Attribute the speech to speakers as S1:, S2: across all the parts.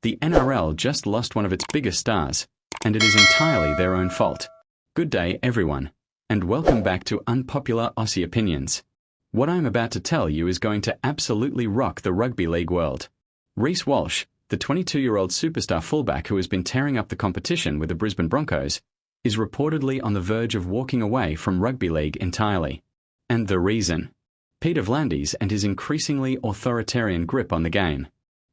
S1: The NRL just lost one of its biggest stars, and it is entirely their own fault. Good day, everyone, and welcome back to Unpopular Aussie Opinions. What I'm about to tell you is going to absolutely rock the rugby league world. Reece Walsh, the 22-year-old superstar fullback who has been tearing up the competition with the Brisbane Broncos, is reportedly on the verge of walking away from rugby league entirely. And the reason? Peter Vlandys and his increasingly authoritarian grip on the game.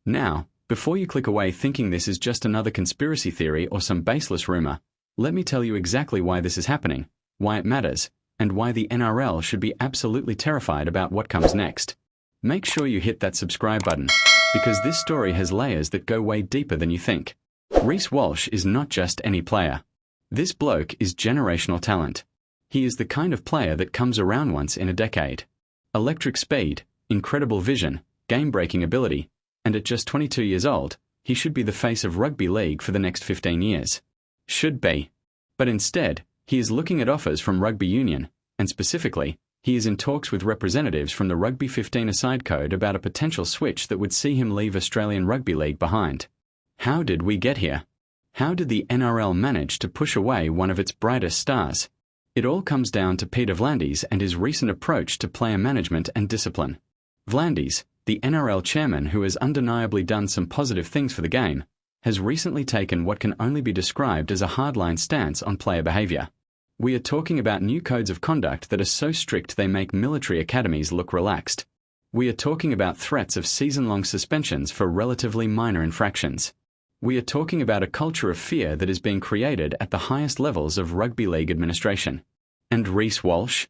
S1: Now, before you click away thinking this is just another conspiracy theory or some baseless rumor, let me tell you exactly why this is happening, why it matters, and why the NRL should be absolutely terrified about what comes next. Make sure you hit that subscribe button, because this story has layers that go way deeper than you think. Reece Walsh is not just any player. This bloke is generational talent. He is the kind of player that comes around once in a decade. Electric speed, incredible vision, game-breaking ability, and at just 22 years old, he should be the face of rugby league for the next 15 years. Should be. But instead, he is looking at offers from rugby union, and specifically, he is in talks with representatives from the Rugby 15-a-side code about a potential switch that would see him leave Australian rugby league behind. How did we get here? How did the NRL manage to push away one of its brightest stars? It all comes down to Peter Vlandys and his recent approach to player management and discipline. Vlandys, the NRL chairman who has undeniably done some positive things for the game, has recently taken what can only be described as a hardline stance on player behaviour. We are talking about new codes of conduct that are so strict they make military academies look relaxed. We are talking about threats of season-long suspensions for relatively minor infractions. We are talking about a culture of fear that is being created at the highest levels of rugby league administration. And Reece Walsh?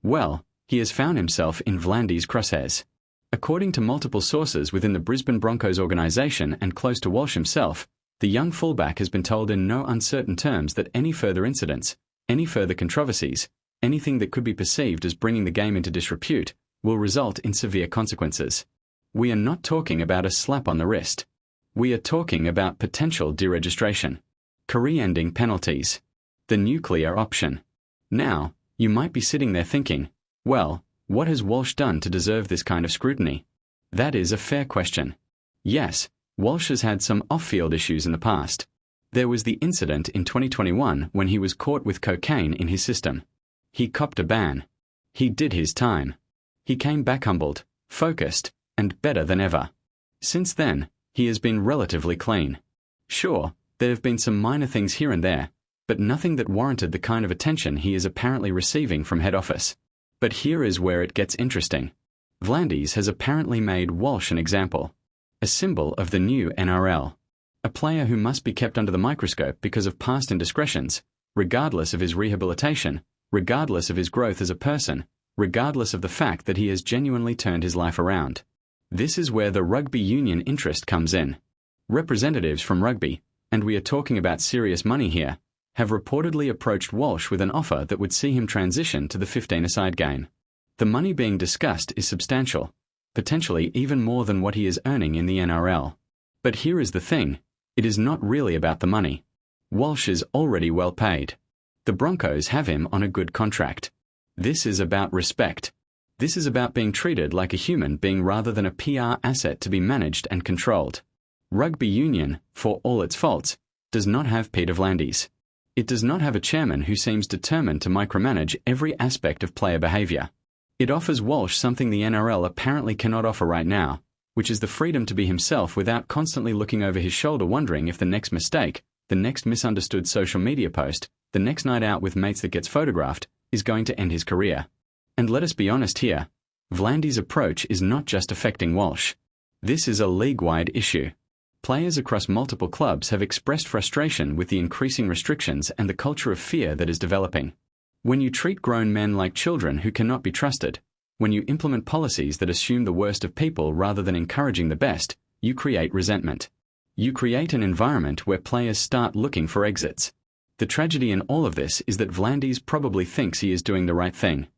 S1: Well, he has found himself in Vlandys' crosshairs. According to multiple sources within the Brisbane Broncos organisation and close to Walsh himself, the young fullback has been told in no uncertain terms that any further incidents, any further controversies, anything that could be perceived as bringing the game into disrepute, will result in severe consequences. We are not talking about a slap on the wrist. We are talking about potential deregistration, career-ending penalties, the nuclear option. Now, you might be sitting there thinking, well, what has Walsh done to deserve this kind of scrutiny? That is a fair question. Yes, Walsh has had some off-field issues in the past. There was the incident in 2021 when he was caught with cocaine in his system. He copped a ban. He did his time. He came back humbled, focused, and better than ever. Since then, he has been relatively clean. Sure, there have been some minor things here and there, but nothing that warranted the kind of attention he is apparently receiving from head office. But here is where it gets interesting. Vlandys has apparently made Walsh an example, a symbol of the new NRL, a player who must be kept under the microscope because of past indiscretions, regardless of his rehabilitation, regardless of his growth as a person, regardless of the fact that he has genuinely turned his life around. This is where the rugby union interest comes in. Representatives from rugby, and we are talking about serious money here, have reportedly approached Walsh with an offer that would see him transition to the 15-a-side game. The money being discussed is substantial, potentially even more than what he is earning in the NRL. But here is the thing, it is not really about the money. Walsh is already well paid. The Broncos have him on a good contract. This is about respect. This is about being treated like a human being rather than a PR asset to be managed and controlled. Rugby union, for all its faults, does not have Peter Vlandys. It does not have a chairman who seems determined to micromanage every aspect of player behaviour. It offers Walsh something the NRL apparently cannot offer right now, which is the freedom to be himself without constantly looking over his shoulder wondering if the next mistake, the next misunderstood social media post, the next night out with mates that gets photographed, is going to end his career. And let us be honest here, Vlandys' approach is not just affecting Walsh. This is a league-wide issue. Players across multiple clubs have expressed frustration with the increasing restrictions and the culture of fear that is developing. When you treat grown men like children who cannot be trusted, when you implement policies that assume the worst of people rather than encouraging the best, you create resentment. You create an environment where players start looking for exits. The tragedy in all of this is that Vlandys probably thinks he is doing the right thing.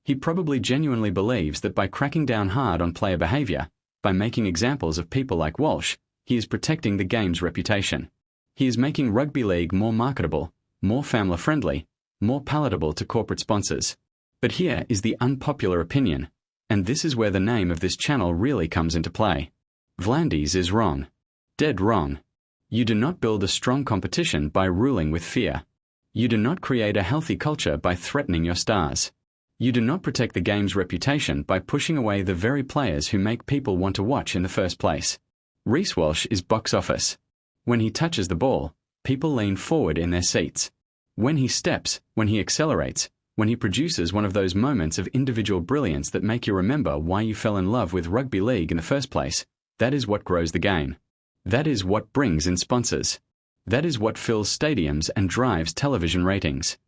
S1: He probably genuinely believes that by cracking down hard on player behaviour, by making examples of people like Walsh, he is protecting the game's reputation. He is making rugby league more marketable, more family-friendly, more palatable to corporate sponsors. But here is the unpopular opinion, and this is where the name of this channel really comes into play. Vlandys is wrong. Dead wrong. You do not build a strong competition by ruling with fear. You do not create a healthy culture by threatening your stars. You do not protect the game's reputation by pushing away the very players who make people want to watch in the first place. Reece Walsh is box office. When he touches the ball, people lean forward in their seats. When he steps, when he accelerates, when he produces one of those moments of individual brilliance that make you remember why you fell in love with rugby league in the first place, that is what grows the game. That is what brings in sponsors. That is what fills stadiums and drives television ratings.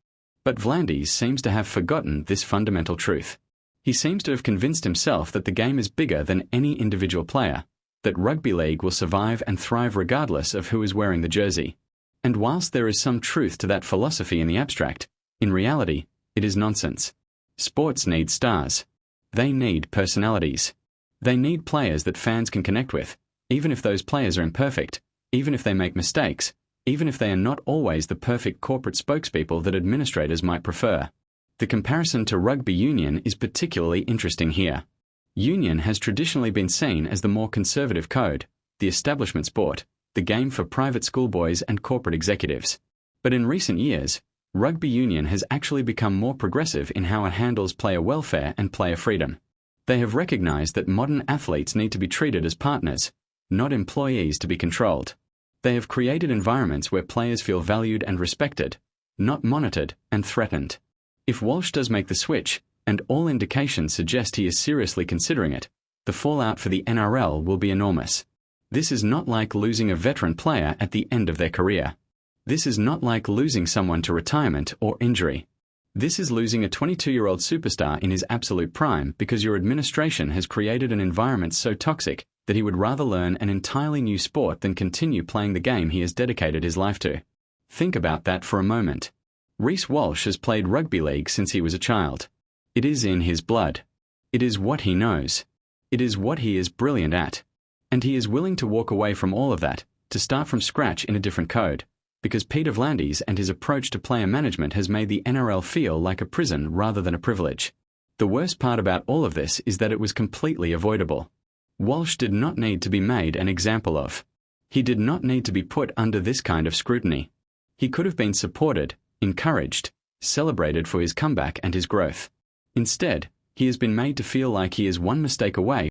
S1: But Vlandys seems to have forgotten this fundamental truth. He seems to have convinced himself that the game is bigger than any individual player, that rugby league will survive and thrive regardless of who is wearing the jersey. And whilst there is some truth to that philosophy in the abstract, in reality, it is nonsense. Sports need stars. They need personalities. They need players that fans can connect with, even if those players are imperfect, even if they make mistakes, even if they are not always the perfect corporate spokespeople that administrators might prefer. The comparison to rugby union is particularly interesting here. Union has traditionally been seen as the more conservative code, the establishment sport, the game for private schoolboys and corporate executives. But in recent years, rugby union has actually become more progressive in how it handles player welfare and player freedom. They have recognized that modern athletes need to be treated as partners, not employees to be controlled. They have created environments where players feel valued and respected, not monitored and threatened. If Walsh does make the switch, and all indications suggest he is seriously considering it, the fallout for the NRL will be enormous. This is not like losing a veteran player at the end of their career. This is not like losing someone to retirement or injury. This is losing a 22-year-old superstar in his absolute prime because your administration has created an environment so toxic that he would rather learn an entirely new sport than continue playing the game he has dedicated his life to. Think about that for a moment. Reece Walsh has played rugby league since he was a child. It is in his blood. It is what he knows. It is what he is brilliant at. And he is willing to walk away from all of that, to start from scratch in a different code, because Peter Vlandys and his approach to player management has made the NRL feel like a prison rather than a privilege. The worst part about all of this is that it was completely avoidable. Walsh did not need to be made an example of. He did not need to be put under this kind of scrutiny. He could have been supported, encouraged, celebrated for his comeback and his growth. Instead, he has been made to feel like he is one mistake away